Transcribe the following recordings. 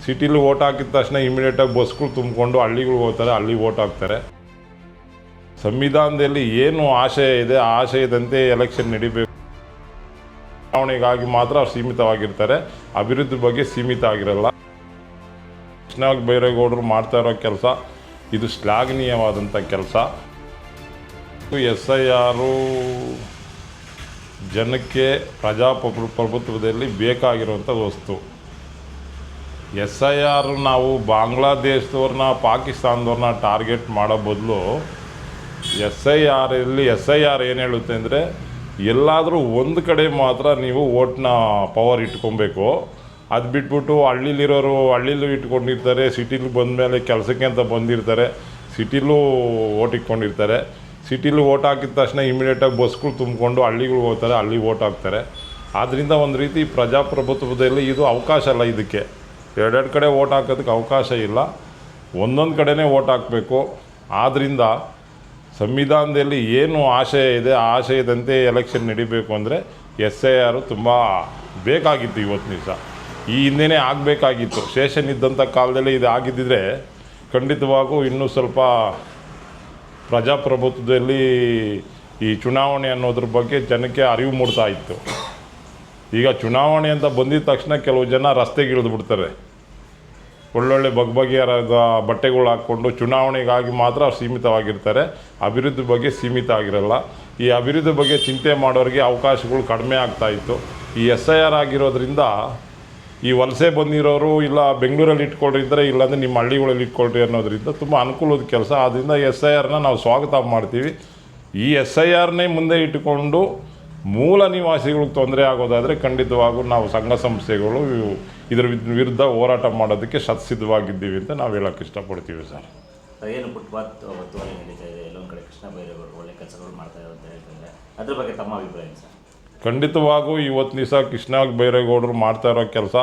ಸಿಟಿಲಿ ಓಟ್ ಹಾಕಿದ ತಕ್ಷಣ ಇಮಿಡಿಯೇಟಾಗಿ ಬಸ್ಗಳು ತುಂಬಿಕೊಂಡು ಹಳ್ಳಿಗಳಿಗೆ ಹೋಗ್ತಾರೆ, ಅಲ್ಲಿ ಓಟ್ ಹಾಕ್ತಾರೆ. ಸಂವಿಧಾನದಲ್ಲಿ ಏನು ಆಶಯ ಇದೆ ಆ ಆಶಯದಂತೆ ಎಲೆಕ್ಷನ್ ನಡಿಬೇಕು. ಚುನಾವಣೆಗಾಗಿ ಮಾತ್ರ ಅವ್ರು ಸೀಮಿತವಾಗಿರ್ತಾರೆ, ಅಭಿವೃದ್ಧಿ ಬಗ್ಗೆ ಸೀಮಿತ ಆಗಿರಲ್ಲ. ಕೃಷ್ಣ ಬೈರೇಗೌಡರು ಮಾಡ್ತಾ ಇರೋ ಕೆಲಸ ಇದು ಶ್ಲಾಘನೀಯವಾದಂಥ ಕೆಲಸ. SIR ಜನಕ್ಕೆ ಪ್ರಜಾಪ್ರಭುತ್ವದಲ್ಲಿ ಬೇಕಾಗಿರುವಂಥ ವಸ್ತು. SIR ನಾವು ಬಾಂಗ್ಲಾದೇಶದವ್ರನ್ನ ಪಾಕಿಸ್ತಾನದವ್ರನ್ನ ಟಾರ್ಗೆಟ್ ಮಾಡೋ ಬದಲು SIR ಏನು ಹೇಳುತ್ತೆ ಅಂದರೆ, ಎಲ್ಲಾದರೂ ಒಂದು ಕಡೆ ಮಾತ್ರ ನೀವು ಓಟ್ನ ಪವರ್ ಇಟ್ಕೊಬೇಕು. ಅದು ಬಿಟ್ಬಿಟ್ಟು ಹಳ್ಳಿಲಿರೋರು ಹಳ್ಳಿಲೂ ಇಟ್ಕೊಂಡಿರ್ತಾರೆ, ಸಿಟಿಲಿ ಬಂದಮೇಲೆ ಕೆಲಸಕ್ಕೆ ಅಂತ ಬಂದಿರ್ತಾರೆ, ಸಿಟಿಲೂ ಓಟ್ ಇಟ್ಕೊಂಡಿರ್ತಾರೆ. ಸಿಟಿಲಿ ಓಟ್ ಹಾಕಿದ ತಕ್ಷಣ ಇಮಿಡಿಯೇಟಾಗಿ ಬಸ್ಗಳು ತುಂಬಿಕೊಂಡು ಹಳ್ಳಿಗಳಿಗೆ ಹೋಗ್ತಾರೆ, ಅಲ್ಲಿ ಓಟ್ ಹಾಕ್ತಾರೆ. ಆದ್ದರಿಂದ ಒಂದು ರೀತಿ ಪ್ರಜಾಪ್ರಭುತ್ವದಲ್ಲಿ ಇದು ಅವಕಾಶ ಅಲ್ಲ. ಇದಕ್ಕೆ ಎರಡೆರಡು ಕಡೆ ಓಟ್ ಹಾಕೋದಕ್ಕೆ ಅವಕಾಶ ಇಲ್ಲ, ಒಂದೊಂದು ಕಡೆನೇ ಓಟ್ ಹಾಕಬೇಕು. ಆದ್ದರಿಂದ ಸಂವಿಧಾನದಲ್ಲಿ ಏನು ಆಶಯ ಇದೆ ಆ ಆಶಯದಂತೆ ಎಲೆಕ್ಷನ್ ನಡಿಬೇಕು ಅಂದರೆ SIR ತುಂಬ ಬೇಕಾಗಿತ್ತು. ಇವತ್ತು ದಿವಸ ಈ ಹಿಂದೆಯೇ ಆಗಬೇಕಾಗಿತ್ತು. ಸೆಷನ್ ಇದ್ದಂಥ ಕಾಲದಲ್ಲಿ ಇದು ಆಗಿದ್ದಿದ್ರೆ ಖಂಡಿತವಾಗೂ ಇನ್ನೂ ಸ್ವಲ್ಪ ಪ್ರಜಾಪ್ರಭುತ್ವದಲ್ಲಿ ಈ ಚುನಾವಣೆ ಅನ್ನೋದ್ರ ಬಗ್ಗೆ ಜನಕ್ಕೆ ಅರಿವು ಮೂಡ್ತಾ ಇತ್ತು. ಈಗ ಚುನಾವಣೆ ಅಂತ ಬಂದಿದ ತಕ್ಷಣ ಕೆಲವು ಜನ ರಸ್ತೆಗೆ ಇಳಿದು ಬಿಡ್ತಾರೆ, ಒಳ್ಳೊಳ್ಳೆ ಬಗೆಯಾದ ಬಟ್ಟೆಗಳು ಹಾಕ್ಕೊಂಡು. ಚುನಾವಣೆಗಾಗಿ ಮಾತ್ರ ಅವ್ರು ಸೀಮಿತವಾಗಿರ್ತಾರೆ, ಅಭಿವೃದ್ಧಿ ಬಗ್ಗೆ ಸೀಮಿತ ಆಗಿರಲ್ಲ. ಈ ಅಭಿವೃದ್ಧಿ ಬಗ್ಗೆ ಚಿಂತೆ ಮಾಡೋರಿಗೆ ಅವಕಾಶಗಳು ಕಡಿಮೆ ಆಗ್ತಾಯಿತ್ತು. ಈ SIR ಆಗಿರೋದ್ರಿಂದ ಈ ವಲಸೆ ಬಂದಿರೋರು ಇಲ್ಲ ಬೆಂಗಳೂರಲ್ಲಿ ಇಟ್ಕೊಂಡಿದ್ದಾರೆ, ಇಲ್ಲಾಂದರೆ ನಿಮ್ಮ ಹಳ್ಳಿಗಳಲ್ಲಿ ಇಟ್ಕೊಳ್ರಿ ಅನ್ನೋದ್ರಿಂದ ತುಂಬ ಅನುಕೂಲದ ಕೆಲಸ. ಆದ್ದರಿಂದ SIRನ ನಾವು ಸ್ವಾಗತ ಮಾಡ್ತೀವಿ. ಈ SIRನೇ ಮುಂದೆ ಇಟ್ಟುಕೊಂಡು ಮೂಲ ನಿವಾಸಿಗಳಿಗೆ ತೊಂದರೆ ಆಗೋದಾದರೆ ಖಂಡಿತವಾಗೂ ನಾವು ಸಂಘ ಸಂಸ್ಥೆಗಳು ಇದರ ವಿರುದ್ಧ ಹೋರಾಟ ಮಾಡೋದಕ್ಕೆ ಸಿದ್ಧವಾಗಿದ್ದೀವಿ ಅಂತ ನಾವು ಹೇಳೋಕ್ಕೆ ಇಷ್ಟಪಡ್ತೀವಿ ಸರ್. ಏನು ಫುಟ್ಪಾತ್ ಒತ್ತುವರಿ ನಡೀತಾ ಇದೆ, ಎಲ್ಲೊಂದು ಕಡೆ ಕೃಷ್ಣ ಬೈರೇಗೌಡರು ಒಳ್ಳೆ ಕೆಲಸಗಳು ಮಾಡ್ತಾ ಇದ್ದಾರೆ ಅಂತ ಹೇಳ್ತಿದ್ದಾರೆ, ಅದ್ರ ಬಗ್ಗೆ ತಮ್ಮ ಅಭಿಪ್ರಾಯ ಸರ್? ಖಂಡಿತವಾಗೂ ಇವತ್ತು ದಿವಸ ಕೃಷ್ಣ ಬೈರೇಗೌಡರು ಮಾಡ್ತಾ ಇರೋ ಕೆಲಸ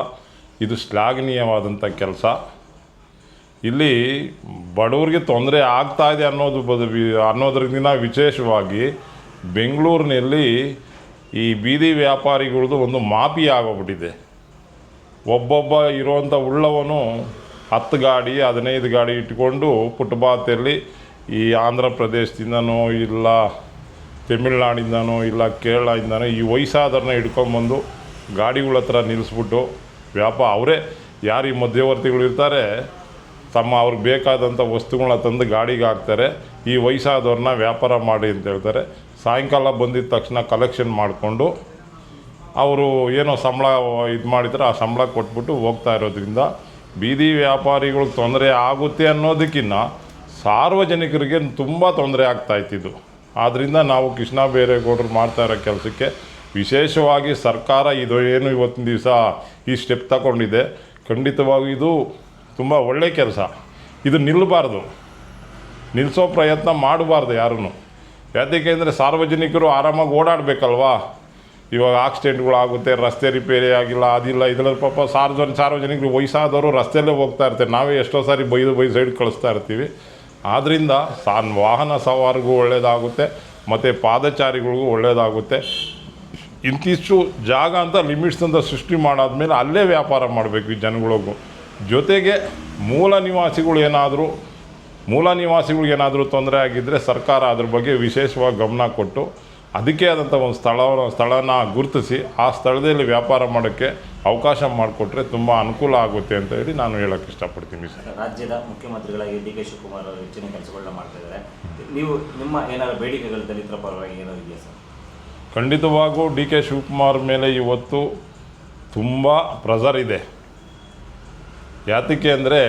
ಇದು ಶ್ಲಾಘನೀಯವಾದಂಥ ಕೆಲಸ. ಇಲ್ಲಿ ಬಡವರಿಗೆ ತೊಂದರೆ ಆಗ್ತಾಯಿದೆ ಅನ್ನೋದ್ರಿಂದ ವಿಶೇಷವಾಗಿ ಬೆಂಗಳೂರಿನಲ್ಲಿ ಈ ಬೀದಿ ವ್ಯಾಪಾರಿಗಳದ್ದು ಒಂದು ಮಾಫಿ ಆಗೋಗ್ಬಿಟ್ಟಿದೆ. ಒಬ್ಬೊಬ್ಬ ಇರುವಂಥ ಉಳ್ಳವನು 10 ಗಾಡಿ 15 ಗಾಡಿ ಇಟ್ಕೊಂಡು ಫುಟ್ಪಾತಲ್ಲಿ ಈ ಆಂಧ್ರ ಪ್ರದೇಶದಿಂದನೋ ಇಲ್ಲ ತಮಿಳ್ನಾಡಿಂದನೋ ಇಲ್ಲ ಕೇರಳದಿಂದನೋ ಈ ವಯಸ್ಸಾದವ್ರನ್ನ ಹಿಡ್ಕೊಂಬಂದು ಗಾಡಿಗಳ ಹತ್ರ ನಿಲ್ಲಿಸ್ಬಿಟ್ಟು ಅವರೇ ಯಾರು ಈ ಮಧ್ಯವರ್ತಿಗಳು ಇರ್ತಾರೆ ಅವ್ರಿಗೆ ಬೇಕಾದಂಥ ವಸ್ತುಗಳನ್ನ ತಂದು ಗಾಡಿಗೆ ಹಾಕ್ತಾರೆ. ಈ ವಯಸ್ಸಾದವ್ರನ್ನ ವ್ಯಾಪಾರ ಮಾಡಿ ಅಂತ ಹೇಳ್ತಾರೆ. ಸಾಯಂಕಾಲ ಬಂದಿದ್ದ ತಕ್ಷಣ ಕಲೆಕ್ಷನ್ ಮಾಡಿಕೊಂಡು ಅವರು ಏನೋ ಸಂಬಳ ಇದು ಮಾಡಿದ್ರೆ ಆ ಸಂಬಳ ಕೊಟ್ಬಿಟ್ಟು ಹೋಗ್ತಾ ಇರೋದ್ರಿಂದ ಬೀದಿ ವ್ಯಾಪಾರಿಗಳಿಗೆ ತೊಂದರೆ ಆಗುತ್ತೆ ಅನ್ನೋದಕ್ಕಿಂತ ಸಾರ್ವಜನಿಕರಿಗೆ ತುಂಬ ತೊಂದರೆ ಆಗ್ತಾಯಿತ್ತಿದ್ದು. ಆದ್ದರಿಂದ ನಾವು ಕೃಷ್ಣ ಬೈರೇಗೌಡರು ಮಾಡ್ತಾ ಇರೋ ಕೆಲಸಕ್ಕೆ ವಿಶೇಷವಾಗಿ ಸರ್ಕಾರ ಇದು ಏನು ಇವತ್ತಿನ ದಿವಸ ಈ ಸ್ಟೆಪ್ ತಗೊಂಡಿದೆ, ಖಂಡಿತವಾಗಿ ಇದು ತುಂಬ ಒಳ್ಳೆ ಕೆಲಸ. ಇದು ನಿಲ್ಲಿಸೋ ಪ್ರಯತ್ನ ಮಾಡಬಾರ್ದು ಯಾರೂ. ಯಾಕೆ ಅಂದರೆ ಸಾರ್ವಜನಿಕರು ಆರಾಮಾಗಿ ಓಡಾಡಬೇಕಲ್ವಾ. ಇವಾಗ ಆಕ್ಸಿಡೆಂಟ್ಗಳಾಗುತ್ತೆ, ರಸ್ತೆ ರಿಪೇರಿ ಆಗಿಲ್ಲ, ಅದಿಲ್ಲ, ಇದರಲ್ಲಿ ಪಾಪ ಸಾರ್ವಜನಿಕರು ವಯಸ್ಸಾದವರು ರಸ್ತೆಯಲ್ಲೇ ಹೋಗ್ತಾ ಇರ್ತಾರೆ. ನಾವೇ ಎಷ್ಟೋ ಸಾರಿ ಬೈದು ಸೈಡ್ ಕಳಿಸ್ತಾ ಇರ್ತೀವಿ. ಆದ್ದರಿಂದ ವಾಹನ ಸವಾರಿಗೂ ಒಳ್ಳೆಯದಾಗುತ್ತೆ ಮತ್ತು ಪಾದಚಾರಿಗಳಿಗೂ ಒಳ್ಳೆಯದಾಗುತ್ತೆ. ಇಂತಿಷ್ಟು ಜಾಗ ಅಂತ ಲಿಮಿಟ್ಸ್ ಅಂತ ಸೃಷ್ಟಿ ಮಾಡಾದ್ಮೇಲೆ ಅಲ್ಲೇ ವ್ಯಾಪಾರ ಮಾಡಬೇಕು ಈ ಜನಗಳಿಗೂ. ಜೊತೆಗೆ ಮೂಲ ನಿವಾಸಿಗಳಿಗೇನಾದರೂ ತೊಂದರೆ ಆಗಿದ್ದರೆ ಸರ್ಕಾರ ಅದ್ರ ಬಗ್ಗೆ ವಿಶೇಷವಾಗಿ ಗಮನ ಕೊಟ್ಟು ಅದಕ್ಕೆ ಆದಂಥ ಒಂದು ಸ್ಥಳನ ಗುರುತಿಸಿ ಆ ಸ್ಥಳದಲ್ಲಿ ವ್ಯಾಪಾರ ಮಾಡೋಕ್ಕೆ ಅವಕಾಶ ಮಾಡಿಕೊಟ್ರೆ ತುಂಬ ಅನುಕೂಲ ಆಗುತ್ತೆ ಅಂತ ಹೇಳಿ ನಾನು ಹೇಳೋಕ್ಕೆ ಇಷ್ಟಪಡ್ತೀನಿ ಸರ್. ರಾಜ್ಯದ ಮುಖ್ಯಮಂತ್ರಿಗಳಾಗಿ DK ಶಿವಕುಮಾರ್ ಅವರು ಹೆಚ್ಚಿನ ಕೆಲಸಗಳನ್ನ ಮಾಡ್ತಾ ಇದ್ದಾರೆ. ನೀವು ನಿಮ್ಮ ಏನಾದರೂ ಬೇಡಿಕೆಗಳು ದಲಿತರ ಪರವಾಗಿ ಏನಾದರೂ ಇದೆಯಾ ಸರ್? ಖಂಡಿತವಾಗೂ DK ಶಿವಕುಮಾರ್ ಮೇಲೆ ಇವತ್ತು ತುಂಬ ಪ್ರೆಷರ್ ಇದೆ. ಯಾತಕ್ಕೆ ಅಂದರೆ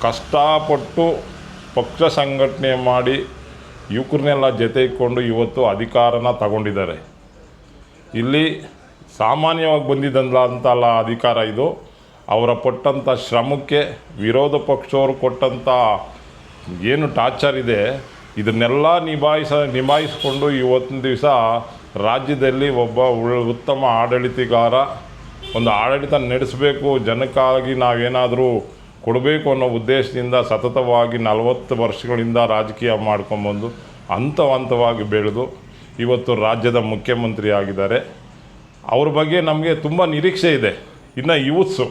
ಕಷ್ಟಪಟ್ಟು ಪಕ್ಷ ಸಂಘಟನೆ ಮಾಡಿ ಯುವಕರನ್ನೆಲ್ಲ ಜೊತೆ ಇಟ್ಕೊಂಡು ಇವತ್ತು ಅಧಿಕಾರನ ತಗೊಂಡಿದ್ದಾರೆ. ಇಲ್ಲಿ ಸಾಮಾನ್ಯವಾಗಿ ಬಂದಿದ್ದಂತಲ್ಲ ಅಧಿಕಾರ ಇದು. ಅವರ ಪಟ್ಟಂಥ ಶ್ರಮಕ್ಕೆ ವಿರೋಧ ಪಕ್ಷವರು ಕೊಟ್ಟಂಥ ಏನು ಟಾರ್ಚರ್ ಇದೆ ಇದನ್ನೆಲ್ಲ ನಿಭಾಯಿಸ್ಕೊಂಡು ಇವತ್ತಿನ ದಿವಸ ರಾಜ್ಯದಲ್ಲಿ ಒಬ್ಬ ಉತ್ತಮ ಆಡಳಿತಗಾರ ಒಂದು ಆಡಳಿತ ನಡೆಸಬೇಕು, ಜನಕ್ಕಾಗಿ ನಾವೇನಾದರೂ ಕೊಡಬೇಕು ಅನ್ನೋ ಉದ್ದೇಶದಿಂದ ಸತತವಾಗಿ 40 ವರ್ಷಗಳಿಂದ ರಾಜಕೀಯ ಮಾಡ್ಕೊಂಬಂದು ಹಂತವಾಗಿ ಬೆಳೆದು ಇವತ್ತು ರಾಜ್ಯದ ಮುಖ್ಯಮಂತ್ರಿ ಆಗಿದ್ದಾರೆ. ಅವ್ರ ಬಗ್ಗೆ ನಮಗೆ ತುಂಬ ನಿರೀಕ್ಷೆ ಇದೆ. ಇನ್ನು ಯೂತ್ಸು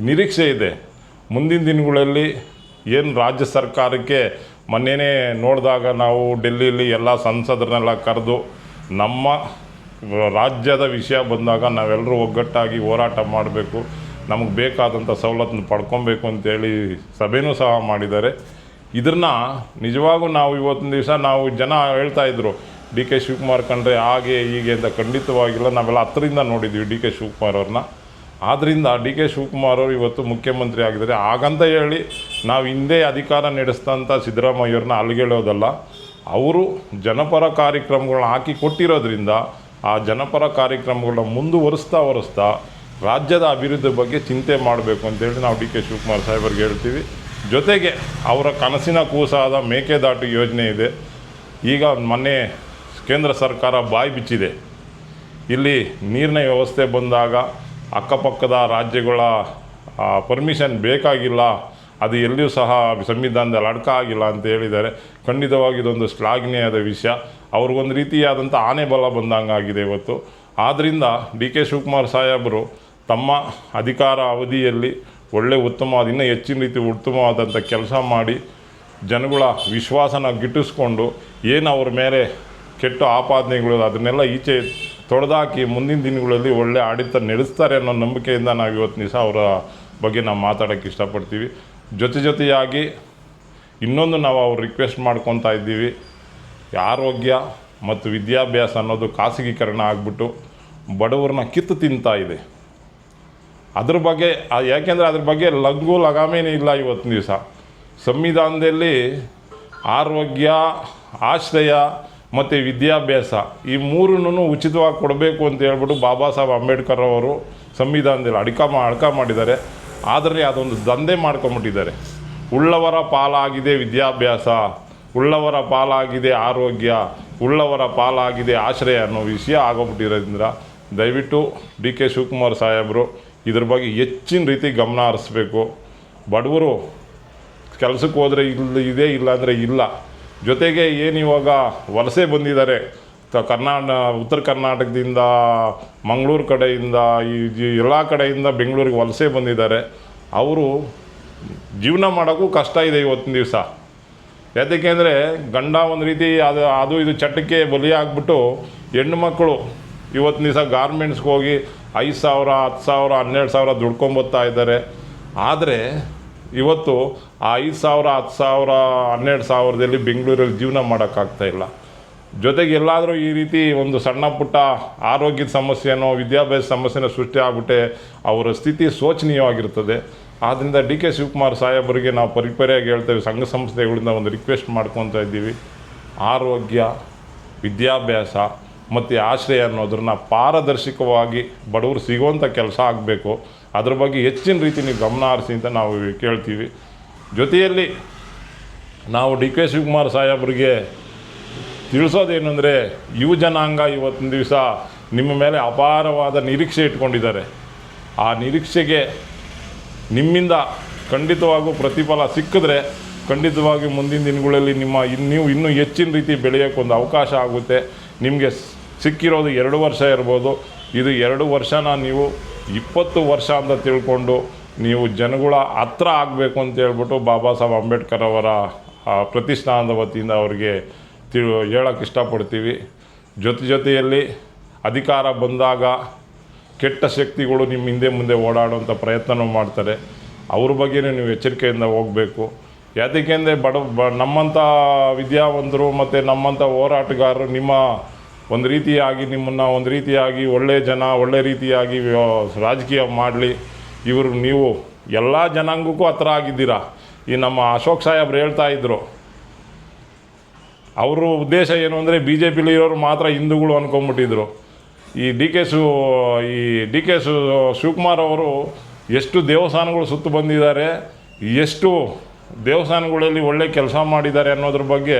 ನಿರೀಕ್ಷೆ ಇದೆ. ಮುಂದಿನ ದಿನಗಳಲ್ಲಿ ಏನು ರಾಜ್ಯ ಸರ್ಕಾರಕ್ಕೆ ಮೊನ್ನೆನೇ ನೋಡಿದಾಗ ನಾವು ಡೆಲ್ಲಿಯಲ್ಲಿ ಎಲ್ಲ ಸಂಸದರನ್ನೆಲ್ಲ ಕರೆದು ನಮ್ಮ ರಾಜ್ಯದ ವಿಷಯ ಬಂದಾಗ ನಾವೆಲ್ಲರೂ ಒಗ್ಗಟ್ಟಾಗಿ ಹೋರಾಟ ಮಾಡಬೇಕು, ನಮಗೆ ಬೇಕಾದಂಥ ಸವಲತ್ತನ್ನು ಪಡ್ಕೊಬೇಕು ಅಂತೇಳಿ ಸಭೆನೂ ಸಹ ಮಾಡಿದ್ದಾರೆ. ಇದನ್ನು ನಿಜವಾಗೂ ನಾವು ಇವತ್ತಿನ ದಿವಸ ನಾವು ಜನ ಹೇಳ್ತಾಯಿದ್ರು ಡಿ ಕೆ ಶಿವಕುಮಾರ್ ಕಂಡ್ರೆ ಹಾಗೆ ಹೀಗೆ ಅಂತ. ಖಂಡಿತವಾಗಿಲ್ಲ, ನಾವೆಲ್ಲ ಹತ್ತರಿಂದ ನೋಡಿದ್ವಿ ಡಿ ಕೆ ಶಿವಕುಮಾರ್ ಅವ್ರನ್ನ. ಆದ್ದರಿಂದ ಡಿ ಕೆ ಶಿವಕುಮಾರ್ ಅವರು ಇವತ್ತು ಮುಖ್ಯಮಂತ್ರಿ ಆಗಿದ್ದಾರೆ. ಹಾಗಂತ ಹೇಳಿ ನಾವು ಹಿಂದೆ ಅಧಿಕಾರ ನಡೆಸಿದಂಥ ಸಿದ್ದರಾಮಯ್ಯವ್ರನ್ನ ಅಲ್ಲಿಗೇಳೋದಲ್ಲ. ಅವರು ಜನಪರ ಕಾರ್ಯಕ್ರಮಗಳನ್ನ ಹಾಕಿ ಕೊಟ್ಟಿರೋದ್ರಿಂದ ಆ ಜನಪರ ಕಾರ್ಯಕ್ರಮಗಳನ್ನ ಮುಂದುವರಿಸ್ತಾ ರಾಜ್ಯದ ಅಭಿವೃದ್ಧಿ ಬಗ್ಗೆ ಚಿಂತೆ ಮಾಡಬೇಕು ಅಂತೇಳಿ ನಾವು ಡಿ ಕೆ ಶಿವಕುಮಾರ್ ಸಾಹೇಬರಿಗೆ ಹೇಳ್ತೀವಿ. ಜೊತೆಗೆ ಅವರ ಕನಸಿನ ಕೂಸಾದ ಮೇಕೆದಾಟು ಯೋಜನೆ ಇದೆ. ಈಗ ಮೊನ್ನೆ ಕೇಂದ್ರ ಸರ್ಕಾರ ಬಾಯಿ ಬಿಚ್ಚಿದೆ. ಇಲ್ಲಿ ನೀರಿನ ವ್ಯವಸ್ಥೆ ಬಂದಾಗ ಅಕ್ಕಪಕ್ಕದ ರಾಜ್ಯಗಳ ಪರ್ಮಿಷನ್ ಬೇಕಾಗಿಲ್ಲ, ಅದು ಎಲ್ಲಿಯೂ ಸಹ ಸಂವಿಧಾನದಲ್ಲಿ ಅಡಕ ಆಗಿಲ್ಲ ಅಂತ ಹೇಳಿದ್ದಾರೆ. ಖಂಡಿತವಾಗಿ ಇದೊಂದು ಶ್ಲಾಘನೀಯವಾದ ವಿಷಯ. ಅವ್ರಿಗೊಂದು ರೀತಿಯಾದಂಥ ಆನೆ ಬಲ ಬಂದಂಗೆ ಆಗಿದೆ ಇವತ್ತು. ಆದ್ದರಿಂದ ಡಿ ಕೆ ಶಿವಕುಮಾರ್ ಸಾಹೇಬರು ತಮ್ಮ ಅಧಿಕಾರ ಅವಧಿಯಲ್ಲಿ ಉತ್ತಮವಾದ ಇನ್ನೂ ಹೆಚ್ಚಿನ ರೀತಿ ಉತ್ತಮವಾದಂಥ ಕೆಲಸ ಮಾಡಿ ಜನಗಳ ವಿಶ್ವಾಸನ ಗಿಟ್ಟಿಸ್ಕೊಂಡು ಏನು ಅವ್ರ ಮೇಲೆ ಕೆಟ್ಟ ಆಪಾದನೆಗಳು ಅದನ್ನೆಲ್ಲ ಈಚೆ ತೊಡೆದಾಕಿ ಮುಂದಿನ ದಿನಗಳಲ್ಲಿ ಒಳ್ಳೆ ಆಡಳಿತ ನಡೆಸ್ತಾರೆ ಅನ್ನೋ ನಂಬಿಕೆಯಿಂದ ನಾವು ಇವತ್ತು ದಿವಸ ಅವರ ಬಗ್ಗೆ ನಾವು ಮಾತಾಡೋಕ್ಕೆ ಇಷ್ಟಪಡ್ತೀವಿ. ಜೊತೆಯಾಗಿ ಇನ್ನೊಂದು ನಾವು ಅವ್ರು ರಿಕ್ವೆಸ್ಟ್ ಮಾಡ್ಕೊತಾ ಇದ್ದೀವಿ. ಆರೋಗ್ಯ ಮತ್ತು ವಿದ್ಯಾಭ್ಯಾಸ ಅನ್ನೋದು ಖಾಸಗೀಕರಣ ಆಗಿಬಿಟ್ಟು ಬಡವ್ರನ್ನ ಕಿತ್ತು ತಿಂತಾ ಇದೆ. ಅದ್ರ ಬಗ್ಗೆ ಯಾಕೆಂದರೆ ಅದ್ರ ಬಗ್ಗೆ ಲಗಾಮೇನೇ ಇಲ್ಲ. ಇವತ್ತಿನ ದಿವಸ ಸಂವಿಧಾನದಲ್ಲಿ ಆರೋಗ್ಯ, ಆಶ್ರಯ ಮತ್ತು ವಿದ್ಯಾಭ್ಯಾಸ ಈ ಮೂರನ್ನೂ ಉಚಿತವಾಗಿ ಕೊಡಬೇಕು ಅಂತ ಹೇಳ್ಬಿಟ್ಟು ಬಾಬಾ ಸಾಹೇಬ್ ಅಂಬೇಡ್ಕರ್ ಅವರು ಸಂವಿಧಾನದಲ್ಲಿ ಅಡಕ ಮಾಡಿದ್ದಾರೆ. ಆದರೆ ಅದೊಂದು ದಂಧೆ ಮಾಡ್ಕೊಂಬಿಟ್ಟಿದ್ದಾರೆ. ಉಳ್ಳವರ ಪಾಲಾಗಿದೆ ವಿದ್ಯಾಭ್ಯಾಸ, ಉಳ್ಳವರ ಪಾಲಾಗಿದೆ ಆರೋಗ್ಯ, ಉಳ್ಳವರ ಪಾಲಾಗಿದೆ ಆಶ್ರಯ ಅನ್ನೋ ವಿಷಯ ಆಗೋಗ್ಬಿಟ್ಟಿರೋದ್ರಿಂದ ದಯವಿಟ್ಟು ಡಿ ಕೆ ಶಿವಕುಮಾರ್ ಸಾಹೇಬರು ಇದ್ರ ಬಗ್ಗೆ ಹೆಚ್ಚಿನ ರೀತಿ ಗಮನ ಹರಿಸ್ಬೇಕು. ಬಡವರು ಕೆಲಸಕ್ಕೆ ಹೋದರೆ ಇಲ್ಲ ಅಂದರೆ ಇಲ್ಲ. ಜೊತೆಗೆ ಏನು ಇವಾಗ ವಲಸೆ ಬಂದಿದ್ದಾರೆ ಉತ್ತರ ಕರ್ನಾಟಕದಿಂದ, ಮಂಗಳೂರು ಕಡೆಯಿಂದ, ಈ ಎಲ್ಲ ಕಡೆಯಿಂದ ಬೆಂಗಳೂರಿಗೆ ವಲಸೆ ಬಂದಿದ್ದಾರೆ. ಅವರು ಜೀವನ ಮಾಡೋಕ್ಕೂ ಕಷ್ಟ ಇದೆ ಇವತ್ತಿನ ದಿವಸ. ಯಾಕೆಂದರೆ ಗಂಡ ಒಂದು ರೀತಿ ಅದು ಇದು ಚಟಕ್ಕೆ ಬಲಿಯಾಗ್ಬಿಟ್ಟು ಹೆಣ್ಣು ಮಕ್ಕಳು ಇವತ್ತಿನ ದಿವಸ ಗಾರ್ಮೆಂಟ್ಸ್ಗೆ ಹೋಗಿ 5,000, 10,000, 12,000 ದುಡ್ಕೊಂಬತ್ತಾ ಇದ್ದಾರೆ. ಆದರೆ ಇವತ್ತು ಆ 5,000, 10,000, 12,000ದಲ್ಲಿ ಬೆಂಗಳೂರಲ್ಲಿ ಜೀವನ ಮಾಡೋಕ್ಕಾಗ್ತಾಯಿಲ್ಲ. ಜೊತೆಗೆ ಎಲ್ಲಾದರೂ ಈ ರೀತಿ ಒಂದು ಸಣ್ಣ ಪುಟ್ಟ ಆರೋಗ್ಯದ ಸಮಸ್ಯೆನೋ ವಿದ್ಯಾಭ್ಯಾಸ ಸಮಸ್ಯೆನೋ ಸೃಷ್ಟಿ ಆಗಿಬಿಟ್ಟೆ ಅವರ ಸ್ಥಿತಿ ಶೋಚನೀಯವಾಗಿರ್ತದೆ. ಆದ್ದರಿಂದ ಡಿ ಕೆ ಶಿವಕುಮಾರ್ ಸಾಹೇಬರಿಗೆ ನಾವು ಪರಿಪರಿಯಾಗಿ ಹೇಳ್ತೇವೆ, ಸಂಘ ಸಂಸ್ಥೆಗಳಿಂದ ಒಂದು ರಿಕ್ವೆಸ್ಟ್ ಮಾಡ್ಕೊತಾ ಇದ್ದೀವಿ. ಆರೋಗ್ಯ, ವಿದ್ಯಾಭ್ಯಾಸ ಮತ್ತು ಆಶ್ರಯ ಅನ್ನೋದನ್ನ ಪಾರದರ್ಶಕವಾಗಿ ಬಡವರು ಸಿಗುವಂಥ ಕೆಲಸ ಆಗಬೇಕು. ಅದ್ರ ಬಗ್ಗೆ ಹೆಚ್ಚಿನ ರೀತಿ ನೀವು ಗಮನ ಹರಿಸಿ ಅಂತ ನಾವು ಕೇಳ್ತೀವಿ. ಜೊತೆಯಲ್ಲಿ ನಾವು ಡಿ ಕೆ ಶಿವಕುಮಾರ್ ಸಾಹೇಬರಿಗೆ ತಿಳಿಸೋದೇನು ಅಂದರೆ, ಯುವ ಜನಾಂಗ ಇವತ್ತಿನ ದಿವಸ ನಿಮ್ಮ ಮೇಲೆ ಅಪಾರವಾದ ನಿರೀಕ್ಷೆ ಇಟ್ಕೊಂಡಿದ್ದಾರೆ. ಆ ನಿರೀಕ್ಷೆಗೆ ನಿಮ್ಮಿಂದ ಖಂಡಿತವಾಗೂ ಪ್ರತಿಫಲ ಸಿಕ್ಕಿದ್ರೆ ಖಂಡಿತವಾಗಿ ಮುಂದಿನ ದಿನಗಳಲ್ಲಿ ನೀವು ಇನ್ನೂ ಹೆಚ್ಚಿನ ರೀತಿ ಬೆಳೆಯೋಕ್ಕೊಂದು ಅವಕಾಶ ಆಗುತ್ತೆ. ನಿಮಗೆ ಸಿಕ್ಕಿರೋದು 2 ವರ್ಷ ಇರ್ಬೋದು. ಇದು 2 ವರ್ಷನ ನೀವು 20 ವರ್ಷ ಅಂತ ತಿಳ್ಕೊಂಡು ನೀವು ಜನಗಳ ಹತ್ರ ಆಗಬೇಕು ಅಂತ ಹೇಳ್ಬಿಟ್ಟು ಬಾಬಾ ಸಾಹೇಬ್ ಅಂಬೇಡ್ಕರ್ ಅವರ ಪ್ರತಿಷ್ಠಾನದ ವತಿಯಿಂದ ಅವರಿಗೆ ಹೇಳೋಕ್ಕೆ ಇಷ್ಟಪಡ್ತೀವಿ. ಜೊತೆಯಲ್ಲಿ ಅಧಿಕಾರ ಬಂದಾಗ ಕೆಟ್ಟ ಶಕ್ತಿಗಳು ನಿಮ್ಮ ಹಿಂದೆ ಮುಂದೆ ಓಡಾಡುವಂಥ ಪ್ರಯತ್ನನೂ ಮಾಡ್ತಾರೆ. ಅವ್ರ ಬಗ್ಗೆಯೂ ನೀವು ಎಚ್ಚರಿಕೆಯಿಂದ ಹೋಗಬೇಕು. ಯಾಕೆಂದರೆ ನಮ್ಮಂಥ ವಿದ್ಯಾವಂತರು ಮತ್ತು ನಮ್ಮಂಥ ಹೋರಾಟಗಾರರು ನಿಮ್ಮ ಒಂದು ರೀತಿಯಾಗಿ ನಿಮ್ಮನ್ನು ಒಂದು ರೀತಿಯಾಗಿ ಒಳ್ಳೆ ರೀತಿಯಾಗಿ ರಾಜಕೀಯ ಮಾಡಲಿ. ನೀವು ಎಲ್ಲ ಜನಾಂಗಕ್ಕೂ ಹತ್ರ ಆಗಿದ್ದೀರಾ. ಈ ನಮ್ಮ ಅಶೋಕ್ ಸಾಹೇಬ್ರು ಹೇಳ್ತಾಯಿದ್ರು, ಅವ್ರ ಉದ್ದೇಶ ಏನು ಅಂದರೆ BJPಲಿ ಇರೋರು ಮಾತ್ರ ಹಿಂದೂಗಳು ಅಂದ್ಕೊಂಬಿಟ್ಟಿದ್ರು. ಈ ಡಿ ಕೆ ಶಿವಕುಮಾರ್ ಅವರು ಎಷ್ಟು ದೇವಸ್ಥಾನಗಳು ಸುತ್ತು ಬಂದಿದ್ದಾರೆ, ಎಷ್ಟು ದೇವಸ್ಥಾನಗಳಲ್ಲಿ ಒಳ್ಳೆ ಕೆಲಸ ಮಾಡಿದ್ದಾರೆ ಅನ್ನೋದ್ರ ಬಗ್ಗೆ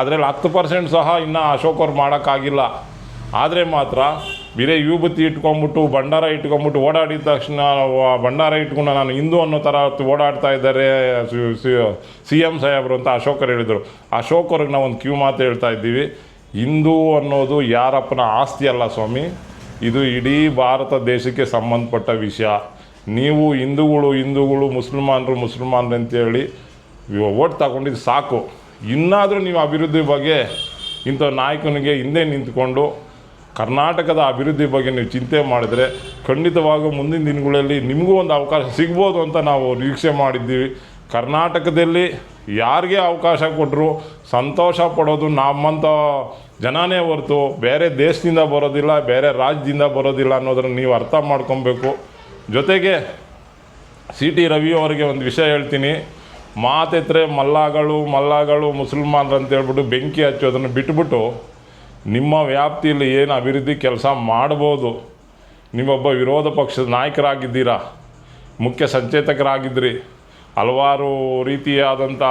ಅದರಲ್ಲಿ 10% ಸಹ ಇನ್ನೂ ಅಶೋಕ್ ಅವ್ರು ಮಾಡೋಕ್ಕಾಗಿಲ್ಲ. ಆದರೆ ಮಾತ್ರ ಬೇರೆ ವಿಭೂತಿ ಇಟ್ಕೊಂಬಿಟ್ಟು ಭಂಡಾರ ಇಟ್ಕೊಂಬಿಟ್ಟು ಓಡಾಡಿದ ತಕ್ಷಣ ಭಂಡಾರ ಇಟ್ಕೊಂಡು ನಾನು ಹಿಂದೂ ಅನ್ನೋ ಥರ ಓಡಾಡ್ತಾ ಇದ್ದಾರೆ CM ಸಾಹೇಬರು ಅಂತ ಅಶೋಕರು ಹೇಳಿದರು. ಅಶೋಕರಿಗೆ ನಾವು ಒಂದು ಮಾತು ಹೇಳ್ತಾ ಇದ್ದೀವಿ, ಹಿಂದೂ ಅನ್ನೋದು ಯಾರಪ್ಪನ ಆಸ್ತಿ ಅಲ್ಲ ಸ್ವಾಮಿ, ಇದು ಇಡೀ ಭಾರತ ದೇಶಕ್ಕೆ ಸಂಬಂಧಪಟ್ಟ ವಿಷಯ. ನೀವು ಹಿಂದೂಗಳು ಮುಸಲ್ಮಾನರು ಅಂತೇಳಿ ಓಟ್ ತಗೊಂಡಿದ್ದು ಸಾಕು. ಇನ್ನಾದರೂ ನೀವು ಅಭಿವೃದ್ಧಿ ಬಗ್ಗೆ ಇಂಥ ನಾಯಕನಿಗೆ ಹಿಂದೆ ನಿಂತ್ಕೊಂಡು ಕರ್ನಾಟಕದ ಅಭಿವೃದ್ಧಿ ಬಗ್ಗೆ ನೀವು ಚಿಂತೆ ಮಾಡಿದರೆ ಖಂಡಿತವಾಗೂ ಮುಂದಿನ ದಿನಗಳಲ್ಲಿ ನಿಮಗೂ ಒಂದು ಅವಕಾಶ ಸಿಗ್ಬೋದು ಅಂತ ನಾವು ನಿರೀಕ್ಷೆ ಮಾಡಿದ್ದೀವಿ. ಕರ್ನಾಟಕದಲ್ಲಿ ಯಾರಿಗೆ ಅವಕಾಶ ಕೊಟ್ಟರು ಸಂತೋಷ ಪಡೋದು ನಮ್ಮಂಥ ಜನನೇ ಹೊರತು ಬೇರೆ ದೇಶದಿಂದ ಬರೋದಿಲ್ಲ, ಬೇರೆ ರಾಜ್ಯದಿಂದ ಬರೋದಿಲ್ಲ ಅನ್ನೋದನ್ನು ನೀವು ಅರ್ಥ ಮಾಡ್ಕೊಬೇಕು. ಜೊತೆಗೆ ಸಿ ಟಿ ರವಿ ಅವರಿಗೆ ಒಂದು ವಿಷಯ ಹೇಳ್ತೀನಿ, ಮಾತೆತ್ತರೆ ಮಲ್ಲಾಗಳು ಮುಸಲ್ಮಾನರು ಅಂತ ಹೇಳ್ಬಿಟ್ಟು ಬೆಂಕಿ ಹಚ್ಚೋದನ್ನು ಬಿಟ್ಬಿಟ್ಟು ನಿಮ್ಮ ವ್ಯಾಪ್ತಿಯಲ್ಲಿ ಏನು ಅಭಿವೃದ್ಧಿ ಕೆಲಸ ಮಾಡ್ಬೋದು. ನೀವೊಬ್ಬ ವಿರೋಧ ಪಕ್ಷದ ನಾಯಕರಾಗಿದ್ದೀರಾ, ಮುಖ್ಯ ಸಂಚೇತಕರಾಗಿದ್ದಿರಿ, ಹಲವಾರು ರೀತಿಯಾದಂಥ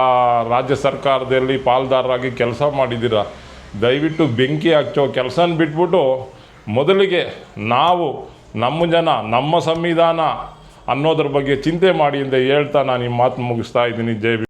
ರಾಜ್ಯ ಸರ್ಕಾರದಲ್ಲಿ ಪಾಲ್ದಾರರಾಗಿ ಕೆಲಸ ಮಾಡಿದ್ದೀರಾ. ದಯವಿಟ್ಟು ಬೆಂಕಿ ಹಚ್ಚೋ ಕೆಲಸನ ಬಿಟ್ಬಿಟ್ಟು ಮೊದಲಿಗೆ ನಾವು ನಮ್ಮ ಜನ ನಮ್ಮ ಸಂವಿಧಾನ ಅನ್ನೋದ್ರ ಬಗ್ಗೆ ಚಿಂತೆ ಮಾಡಿ ಅಂತ ಹೇಳ್ತಾ ನಾನು ಈ ಮಾತು ಮುಗಿಸ್ತಾ ಇದ್ದೀನಿ. ಜೈ